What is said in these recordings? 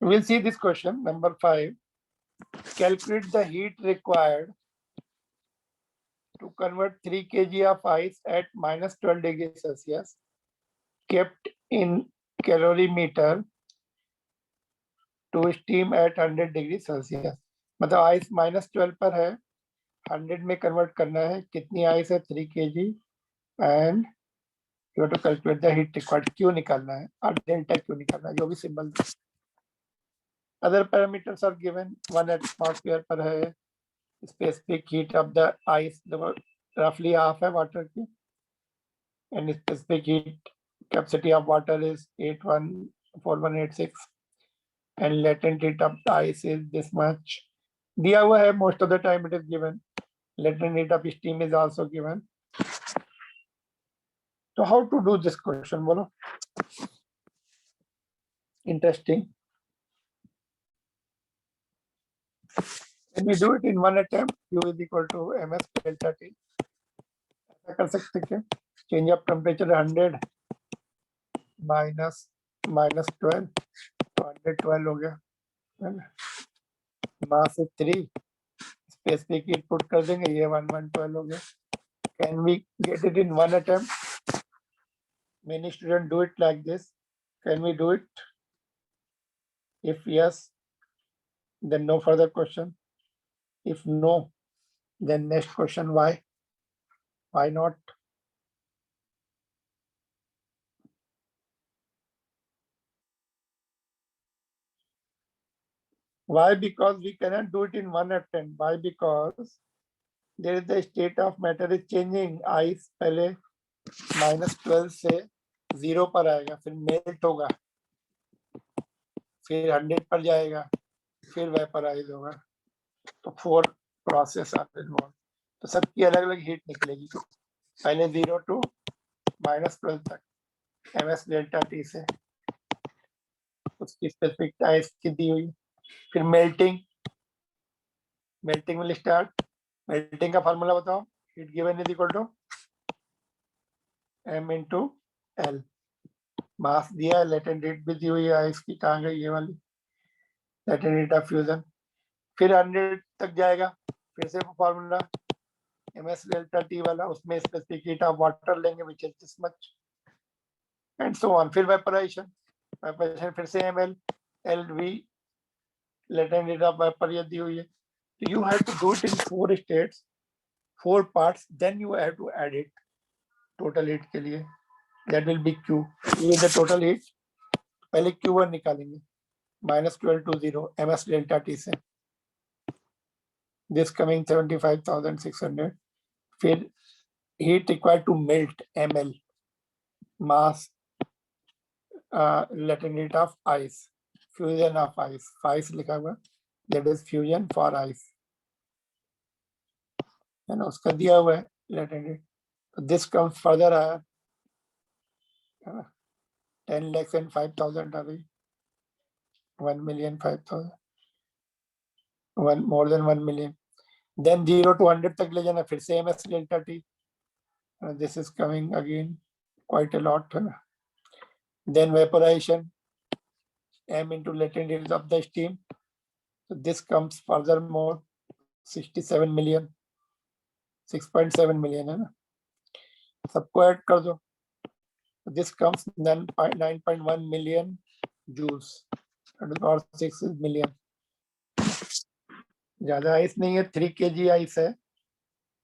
We'll see this question, number 5. Calculate the heat required to convert 3 kg of ice at minus 12 degrees Celsius, kept in calorimeter, to steam at 100 degree Celsius. मतलब ice -12 पर है, 100 में convert करना है. कितनी ice है? 3 kg and you have to calculate the heat required. Q निकालना है और डेल्टा क्यू निकालना है, जो भी symbol. Other parameters are given. 1 atmosphere पर है. Specific heat of the ice रफली हाफ है वाटर की, and specific heat capacity of water is 814186 and latent heat of the ice is this much. दिया हुआ है, most of the time it is given. Latent heat of steam is also given. So how to do this question? बोलो. Interesting. Can we do it in one attempt? Q is equal to ms delta T. ऐसा कर सकते क्या? Change of temperature 100 minus -12, तो 112 हो गया, है ना? मास 3, स्पेसिफिक हीट पुट कर देंगे, ये 112 हो गया. Can we get it in one attempt? Many students do it like this. Can we do it? If yes, then no further question. If no, then next question, why? Why not? Why? Because we cannot do it in one attempt. Why? Because there is the state of matter is changing. Ice पहले -12 से 0 पर आएगा, फिर melt होगा, फिर 100 पर जाएगा, फिर वेपराइज होगा. तो 4 प्रोसेस आते हैं. तो सबकी अलग अलग हीट निकलेगी. पहले 0 to -12 तक ms डेल्टा टी से उसकी स्पेसिफिक आइस की दी हुई. फिर मेल्टिंग विल स्टार्ट. मेल्टिंग का फार्मूला बताओ. Heat given is equal to m into L. Mass दिया है, लेटेंट हीट भी दी हुई है आइस की. कहाँ गई ये वाली लेटेंट हीट ऑफ फ्यूजन. फिर 100 तक जाएगा, फिर से फार्मूला ms डेल्टा टी वाला, उसमें स्पेसिफिक हीट ऑफ वाटर लेंगे which is this much and so on. फिर वेपराइजेशन फिर से ml lv latent heat of vapor ये दी हुई है. So you have to do it in 4 states, 4 parts, then you have to add it total heat के लिए. That will be Q. ये the total heat. पहले Q1 निकालेंगे, -12 to 0 ms delta T से. This coming 75,600. फिर heat required to melt ml, mass latent heat of ice, fusion of ice. ice लिखा हुआ, that is fusion for ice. है ना, उसका दिया हुआ है latent heat. So this comes further higher, 10 lakhs and 5,000 are 1,005,000, more than 1 million. Then 0 to 100 तक ले जाना, फिर से ms delta T. This is coming again quite a lot. Then vaporization, m into latent heat of the steam. So this comes furthermore 67 million, 6.7 million है ना. सबको add कर दो. This comes 9.1 million joules or 6 million. ज्यादा ice नहीं है, 3 kg ice है,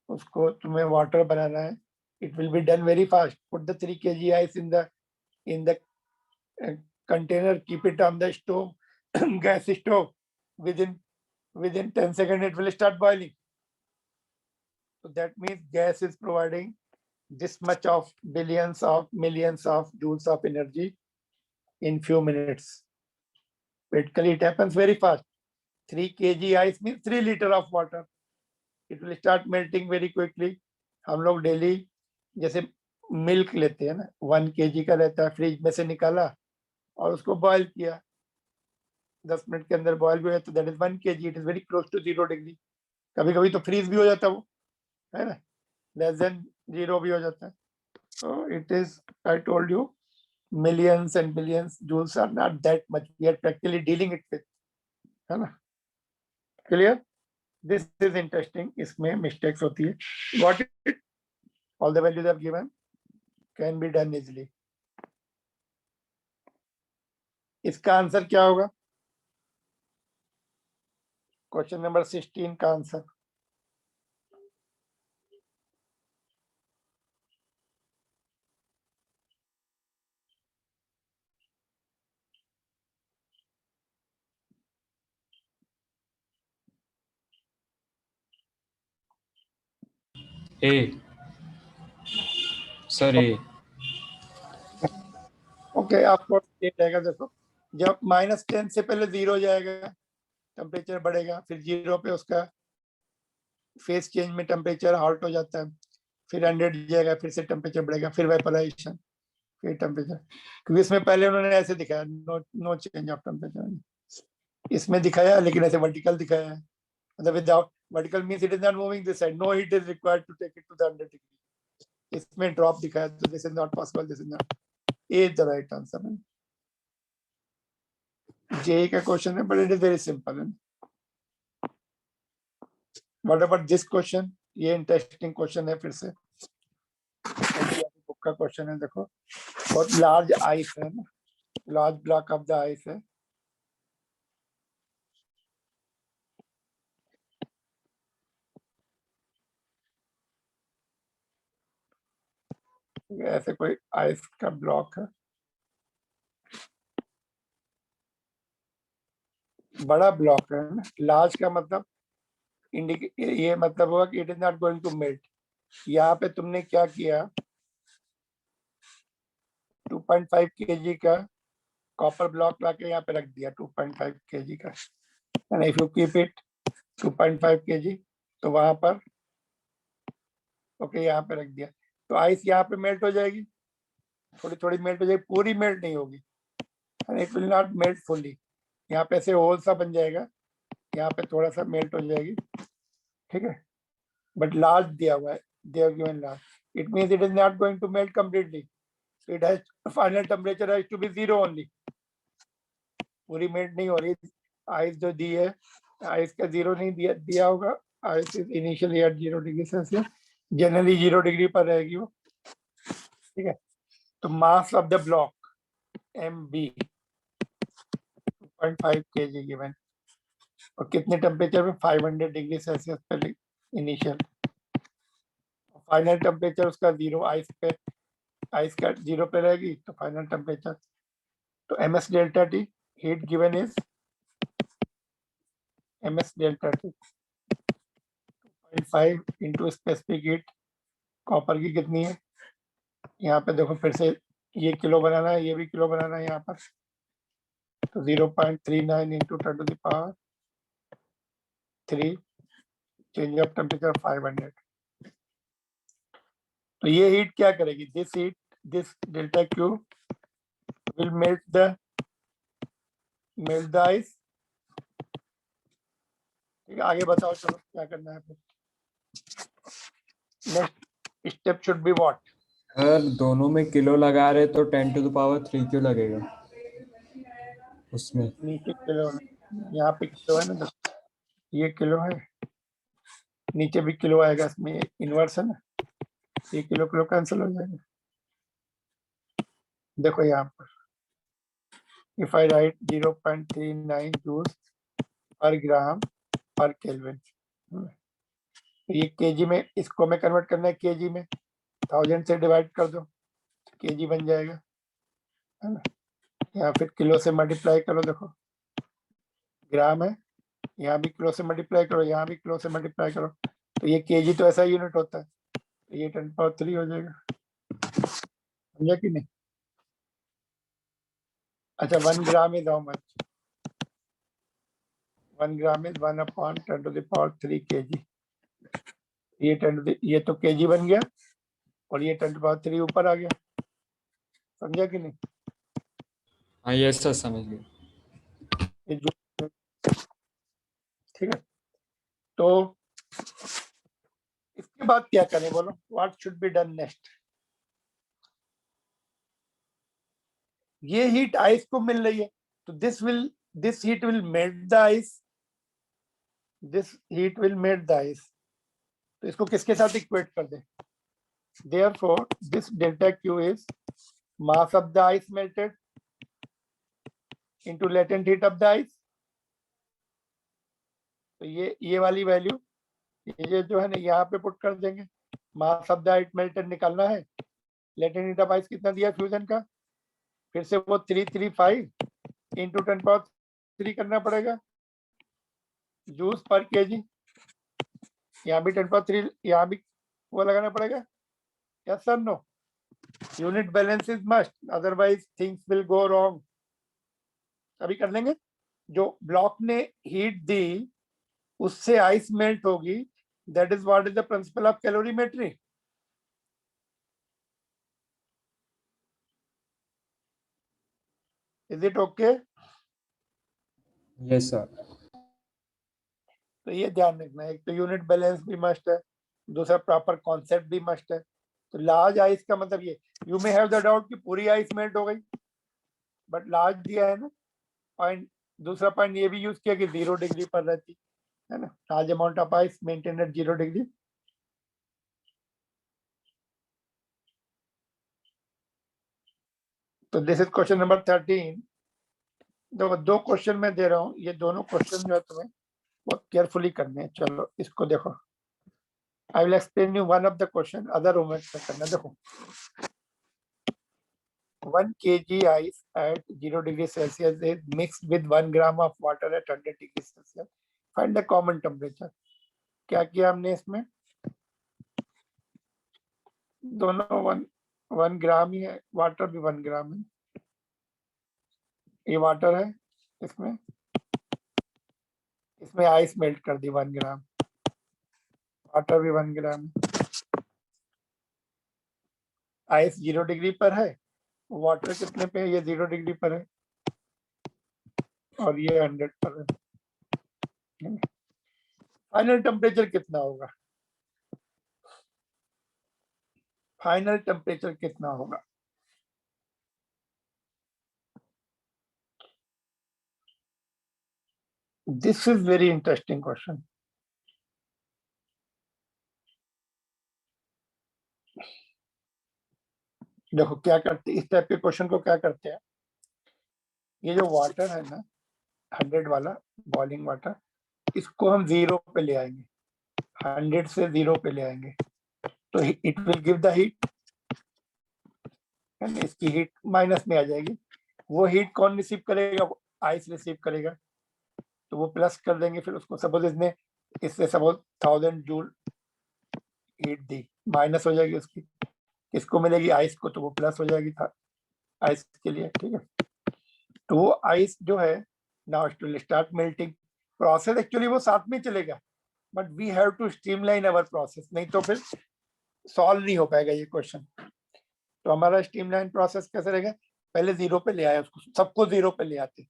उसको तुम्हें वाटर बनाना है. It will be done very fast. Put the 3 kg ice in the container, keep it on the stove, gas stove. Within 10 seconds, it will start boiling. So that means gas is providing this much of billions of millions of joules of energy in few minutes. Basically, it happens very fast. 3 kg ice means 3 liters of water. It will start melting very quickly. हम लोग daily जैसे milk लेते हैं ना, 1 kg का रहता है, fridge में से निकाला और उसको बॉयल किया, 10 मिनट के अंदर बॉयल हो गया, तो that is 1 kg. It is very close to 0 degree. कभी कभी तो फ्रीज भी हो जाता है वो, है ना, लेस देन 0 भी हो जाता है. So it is, I told you, millions and billions joules are not that much. We are practically dealing it with, है ना? Clear? This is interesting. इसमें mistakes होती है. Got it? All the values I've given can be done easily. इसका answer क्या होगा? Question number 16 का answer A sir A okay आपको ये रहेगा. देखो जब -10 से पहले 0 जाएगा टेम्परेचर बढ़ेगा, फिर 0 पे उसका फेस चेंज में टेम्परेचर हॉल्ट हो जाता है, फिर 100 जाएगा, फिर से टेम्परेचर बढ़ेगा, फिर वेपराइजेशन, फिर टेम्परेचर. क्योंकि इसमें पहले उन्होंने ऐसे दिखाया, नो चेंज ऑफ टेम्परेचर. इसमें दिखाया लेकिन ऐसे वर्टिकल दिखाया है. मतलब without vertical means it is not moving this side, no heat is required to take it to the 100 degree. इसमें ड्रॉप दिखाया, तो this is not possible, this is not. A is the right answer. J का question है but it is very simple. What about this question? ये interesting question है फिर से. Book का क्वेश्चन है. देखो बहुत लार्ज आइस है ना, large block of the ice है. ऐसे कोई आइस का ब्लॉक है, बड़ा ब्लॉक है ना. लार्ज का मतलब ये मतलब हुआ कि it is not going to melt. यहाँ पे तुमने क्या किया, 2.5 kg का कॉपर ब्लॉक लाके यहाँ पे रख दिया, 2.5 kg का. And if you keep it 2.5 kg, तो वहां पर ओके यहाँ पे रख दिया, तो आइस यहाँ पे मेल्ट हो जाएगी, थोड़ी थोड़ी मेल्ट हो जाएगी, पूरी मेल्ट नहीं होगी. And it will not melt fully. यहाँ पे ऐसे होल सा बन जाएगा, यहाँ पे थोड़ा सा मेल्ट हो जाएगी. ठीक है, बट लार्ज दिया हुआ है, they have given large. It means it is not going to melt completely. It has final temperature has to be 0 only. पूरी मेल्ट नहीं हो रही. आइस जो दी है, आइस का 0 नहीं दिया होगा. Ice is initially at 0 degree Celsius, generally 0 degree पर रहेगी वो. ठीक है, तो mass of the block MB 2.5 kg given, और कितने टेम्परेचर पे 500 डिग्री सेल्सियस पे इनिशियल. फाइनल टेम्परेचर उसका 0, आइस पे, आइस का 0 पे रहेगी, तो फाइनल टेम्परेचर. तो ms delta T heat given is ms delta T 2.5 into specific heat. Copper की कितनी है, यहाँ पे देखो फिर से ये किलो बनाना है, ये भी किलो बनाना है यहाँ पर, तो 0.39 इंटू 10⁻³ चेंज ऑफ टेम्परेचर 500. तो ये हीट क्या करेगी, this heat, this delta Q will melt the ice. ठीक है, आगे बताओ, चलो क्या करना है फिर. Next step should be what? अगर दोनों में किलो लगा रहे तो 10⁻³ क्यों लगेगा उसमें? नीचे किलो है, यहाँ पे किलो है ना, ये किलो है, नीचे भी किलो आएगा, इसमें इनवर्स है ना, ये किलो किलो कैंसिल हो जाएगा. देखो यहाँ पर if I right 0.39 joules per ग्राम पर केल्विन, ये केजी में, इसको मैं कन्वर्ट करना है केजी में, 1000 से डिवाइड कर दो, केजी बन जाएगा, है ना. या फिर किलो से मल्टीप्लाई करो, देखो ग्राम है, यहाँ भी किलो से मल्टीप्लाई करो, यहाँ भी किलो से मल्टीप्लाई करो, तो ये केजी तो ऐसा यूनिट होता है, तो ये 10⁻³ हो जाएगा. समझा कि नहीं? अच्छा, 1 gram is how much? 1 gram is 1/10⁻³ kg. ये तो केजी बन गया, और ये 10⁻³ ऊपर आ गया. समझा कि नहीं? हाँ ये सर समझ गए. ये जो, ठीक है, तो इसके बाद क्या करें बोलो, what should be done next? ये हीट आइस को मिल रही है, तो this heat will melt the ice, this heat will melt the ice. तो इसको किसके साथ इक्वेट कर दे? Therefore, this delta Q is mass of the ice melted into latent heat of the ice. तो ये वाली वैल्यू ये जो है ना यहाँ पे पुट कर देंगे। Mass of the ice melted निकालना है, लेटेंट हीट ऑफ आइस कितना दिया फ्यूजन का, फिर से वो 335 इंटू 10⁻³ करना पड़ेगा जूस पर केजी। यहाँ भी 10⁻³ यहाँ भी वो लगाना पड़ेगा। Yes sir no? Unit balance is must, otherwise things will go wrong. अभी कर लेंगे। जो ब्लॉक ने हीट दी उससे आइस मेल्ट होगी, that is what is the principle of calorimetry. Is it okay? Yes sir. तो ये ध्यान रखना है, एक तो यूनिट बैलेंस भी मस्ट है, दूसरा प्रॉपर कॉन्सेप्ट भी मस्ट है। तो लार्ज आइस का मतलब ये, you may have the doubt कि पूरी आइस मेल्ट हो गई, बट लार्ज दिया है ना। पॉइंट दूसरा पॉइंट ये भी यूज किया कि 0 डिग्री पर रहती है ना, large amount of ice maintain at 0 degree. तो दिस इज क्वेश्चन नंबर 13। देखो 2 क्वेश्चन मैं दे रहा हूँ, ये दोनों क्वेश्चन जो है तुम्हें बहुत केयरफुली करने हैं। चलो इसको देखो, I will explain you one of the question, other homework से करना। देखो 1 kg ice at 0 degree Celsius is mixed with 1 gram of water at 100 degree Celsius. Find the common temperature. क्या किया हमने इसमें? दोनों 1 ग्राम ही है, वाटर भी 1 ग्राम है। ये वाटर है, इसमें आइस मेल्ट कर दी 1 ग्राम, वाटर भी 1 ग्राम। आइस 0 डिग्री पर है, वाटर कितने पे है? ये 0 डिग्री पर है और ये 100 पर है। फाइनल टेम्परेचर कितना होगा? फाइनल टेम्परेचर कितना होगा? This is very interesting question. देखो क्या करते, इस टाइप के क्वेश्चन को क्या करते हैं, ये जो वाटर है ना 100 वाला बॉइलिंग वाटर, इसको हम 0 पे ले आएंगे, 100 से 0 पे ले आएंगे, तो it will give the heat, इसकी हीट माइनस में आ जाएगी। वो हीट कौन रिसीव करेगा? आइस रिसीव करेगा, तो वो प्लस कर देंगे। फिर उसको सपोज इससे सपोज 1000 जूल हीट दी, माइनस हो जाएगी उसकी, किसको मिलेगी? आइस को, तो वो प्लस हो जाएगी था आइस के लिए। ठीक है, तो वो आइस जो है now it will start melting. Process actually वो साथ में चलेगा, but we have to streamline our process, नहीं तो फिर सॉल्व नहीं हो पाएगा ये क्वेश्चन। तो हमारा स्ट्रीमलाइन प्रोसेस कैसे रहेगा? पहले 0 पे ले आए उसको, सबको 0 पे ले आते,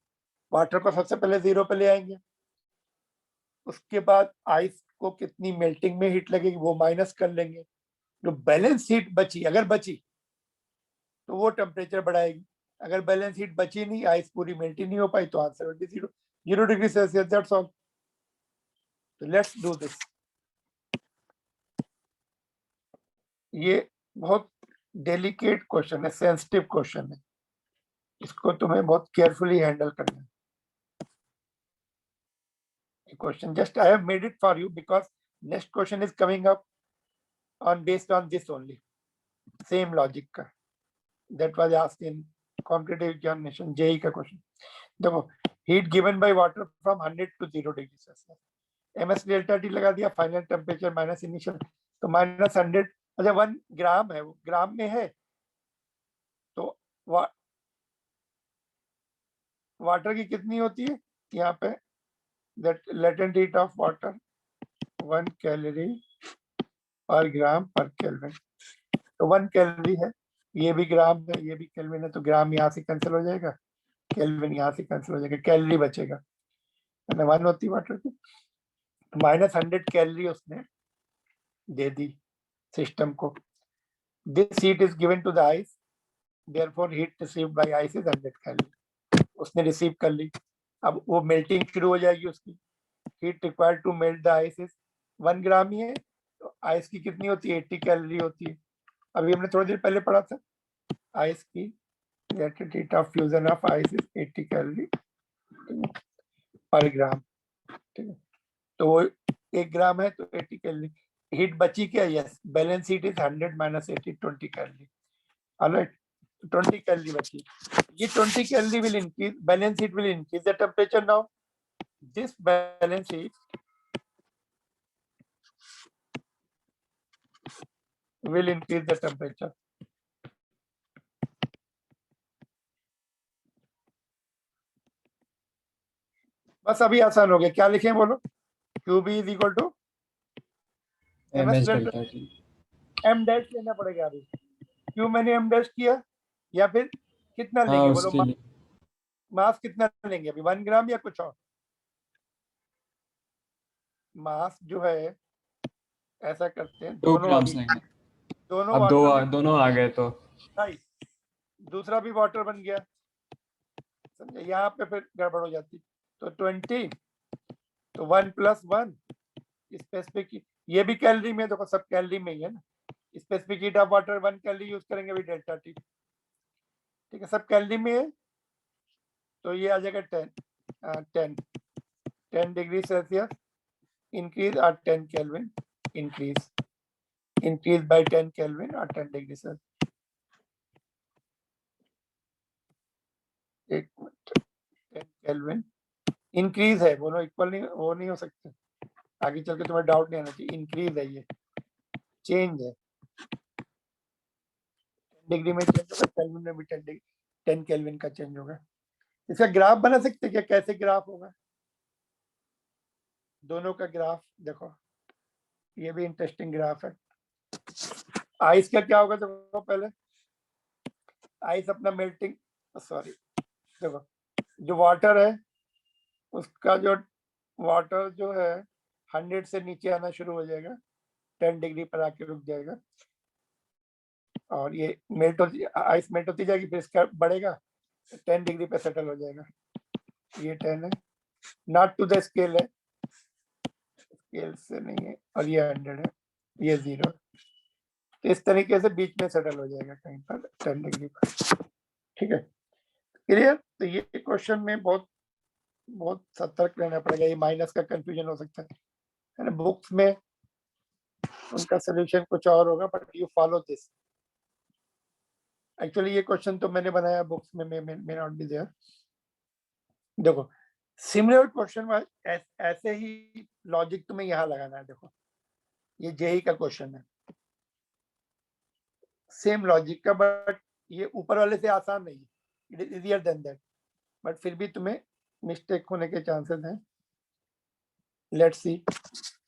वाटर को सबसे पहले 0 पे ले आएंगे, उसके बाद आइस को कितनी मेल्टिंग में हीट लगेगी वो माइनस कर लेंगे, जो बैलेंस हीट बची, अगर बची तो वो टेम्परेचर बढ़ाएगी, अगर बैलेंस हीट बची नहीं, आइस पूरी मेल्ट ही नहीं हो पाई, तो answer will be 0 degree Celsius, that's all. तो लेट्स डू दिस। ये बहुत डेलिकेट क्वेश्चन है, सेंसिटिव क्वेश्चन है, इसको तुम्हें बहुत केयरफुली हैंडल करना है। Question just I have made it for you because next question is coming up on based on this only, same logic का, that was asked in competitive examination JEE का question। देखो heat given by water from 100 to 0 degree Celsius, ms delta T लगा दिया, final temperature minus initial, तो -100, अच्छा 1 ग्राम है, वो ग्राम में है, तो वाटर की कितनी होती है यहाँ पे? that latent heat of water 1 calorie पर ग्राम पर केल्विन, तो 1 कैलोरी है, ये भी ग्राम है, ये भी केल्विन है, तो ग्राम यहाँ से कैंसिल हो जाएगा, केल्विन यहाँ से कैंसिल हो जाएगा, कैलोरी बचेगा, 1 होती वाटर की, -100 कैलोरी उसने दे दी सिस्टम को। This heat is given to the ice therefore heat received by ice is 100 calorie. उसने रिसीव कर ली, अब वो मेल्टिंग शुरू हो जाएगी उसकी. Heat required to melt the ice is 1 gram ही है, तो आइस की कितनी होती है? 80 कैलोरी होती है. अभी हमने थोड़ी देर पहले पढ़ा था आइस की related heat of fusion of ice is 80 calorie पर ग्राम. ठीक है, तो वो 1 ग्राम है तो 80 कैलोरी. हीट बची क्या? Yes, balance heat is 100 minus 80, 20 calorie. Alright, 20 calorie बची. ये 20 calorie will increase, balance heat will increase the temperature. now this balance heat will increase the temperature. बस अभी आसान हो गया. क्या लिखें बोलो? QB is equal to MS delta T. m dash लेना पड़ेगा. अभी क्यों मैंने m डैश किया, या फिर कितना हाँ लेंगे बोलो? उसके लिए मास कितना लेंगे अभी? 1 ग्राम या कुछ और? मास जो है ऐसा करते हैं, 2 दोनों ग्राम्स अभी लेंगे. दोनों अब वाटर में दोनों आ गए तो nice. दूसरा भी वाटर बन गया. समझे? यहाँ पे फिर गड़बड़ हो जाती. तो 20, तो 1 + 1 स्पेसिफिक. ये भी कैलोरी में, देखो सब कैलोरी में ही है ना. Specific heat of water 1 calorie use करेंगे अभी डेल्टा टी. ठीक है, सब कैलोरी में है, तो ये आ जाएगा 10 डिग्री सेल्सियस इंक्रीज और 10 केल्विन इंक्रीज बाय 10 केल्विन और 10 डिग्री सेल्सियस. एक मिनट, 10 केल्विन इंक्रीज है, बोलो इक्वल नहीं, वो नहीं हो सकते. आगे चल के तुम्हें डाउट नहीं आना चाहिए. इंक्रीज है, ये चेंज है. 10 डिग्री में चेंज होगा, केल्विन में भी 10 केल्विन का चेंज होगा. इसका ग्राफ बना सकते क्या? कैसे ग्राफ होगा? दोनों का ग्राफ देखो, ये भी इंटरेस्टिंग ग्राफ है. आइस का क्या होगा? देखो पहले आइस अपना मेल्टिंग, सॉरी देखो, जो वाटर है उसका जो वाटर जो है 100 से नीचे आना शुरू हो जाएगा, 10 डिग्री पर आके रुक जाएगा, और ये मेल्ट होती, आइस मेल्ट होती जाएगी, फिर इसका बढ़ेगा, 10 डिग्री पे सेटल हो जाएगा. ये 10 है, नॉट टू द स्केल है, स्केल से नहीं है, और ये 100 है, ये 0. तो इस तरीके से बीच में सेटल हो जाएगा कहीं पर 10 डिग्री पर. ठीक है, क्लियर? तो ये क्वेश्चन में बहुत बहुत सतर्क रहना पड़ेगा. ये माइनस का कंफ्यूजन हो सकता है ना. बुक्स में उनका सोल्यूशन कुछ और होगा, but you follow this. Actually ये क्वेश्चन तो मैंने बनाया, बुक्स में मे नॉट बी देयर. देखो सिमिलर क्वेश्चन ऐसे ही लॉजिक तुम्हें यहाँ लगाना है. देखो ये जेई का क्वेश्चन है, सेम लॉजिक का, बट ये ऊपर वाले से आसान नहीं है. It is easier than that, but फिर भी तुम्हें मिस्टेक होने के चांसेस हैं. Let's see.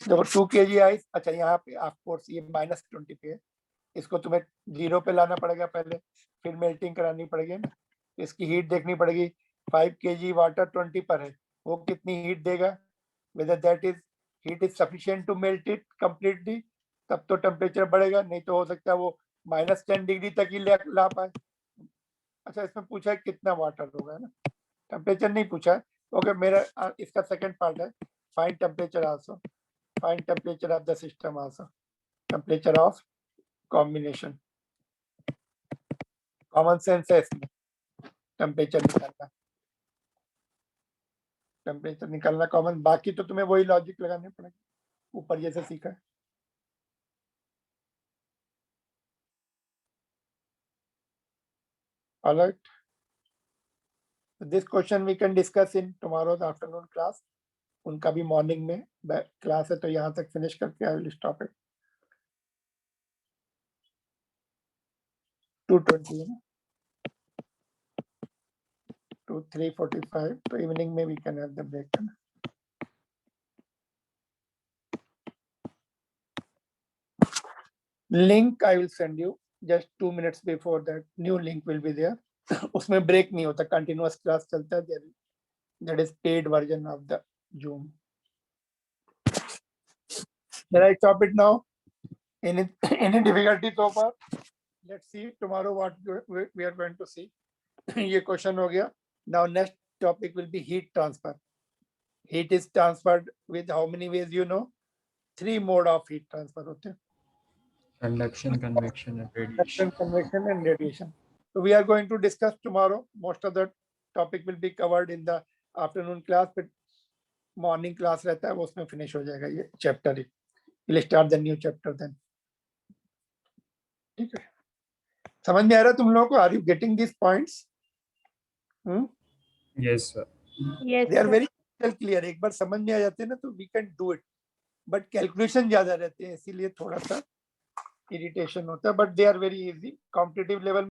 देखो 2 kg आइस, अच्छा यहाँ पे ऑफ कोर्स ये -20 पे है, इसको तुम्हें 0 पे लाना पड़ेगा पहले, फिर मेल्टिंग करानी पड़ेगी ना. इसकी हीट देखनी पड़ेगी. 5 kg वाटर 20 पर है, वो कितनी हीट देगा, whether that is heat is sufficient to melt it completely, तब तो टेम्परेचर बढ़ेगा, नहीं तो हो सकता है वो -10 डिग्री तक ही ला पाए. अच्छा इसमें पूछा है कितना वाटर होगा, है ना, टेम्परेचर नहीं पूछा है. ओके, मेरा इसका सेकंड पार्ट है, find temperature also, find temperature of the system also, temperature of combination. Common sense है इसमें, टेम्परेचर निकालना कॉमन. बाकी तो तुम्हें वही लॉजिक लगाने पड़ेगा ऊपर जैसे सीखा है. Alright, this question we can discuss in tomorrow's afternoon class. उनका भी मॉर्निंग में क्लास है, तो यहाँ तक फिनिश करके आई विल स्टॉप इट. 2:20 है ना, to 3:45, तो इवनिंग में we can have the break है ना. Link I will send you just 2 minutes before that. New link will be there. उसमें ब्रेक नहीं होता, कंटिन्यूअस क्लास चलता है. That is paid version of the Zoom. Shall I stop it now? Any difficulty so far? let's see tomorrow what we are going to see. ये question हो गया. Now next topic will be heat transfer. Heat is transferred with how many ways you know? 3 mode of heat transfer होते हैं. Conduction, convection, and radiation. Convection and radiation. So we are going to discuss tomorrow. Most of the topic will be covered in the afternoon class, but morning class रहता है वो उसमें finish हो जाएगा ये chapter he. We'll start the new chapter then. ठीक है. समझ में आ रहा है तुम लोगों को? Are you getting these points? Yes, sir. Yes, They are sir. very clear. एक बार समझ में आ जाते हैं ना तो we can do it. But calculation ज्यादा रहते हैं इसीलिए थोड़ा सा irritation होता है. But they are very easy. Competitive level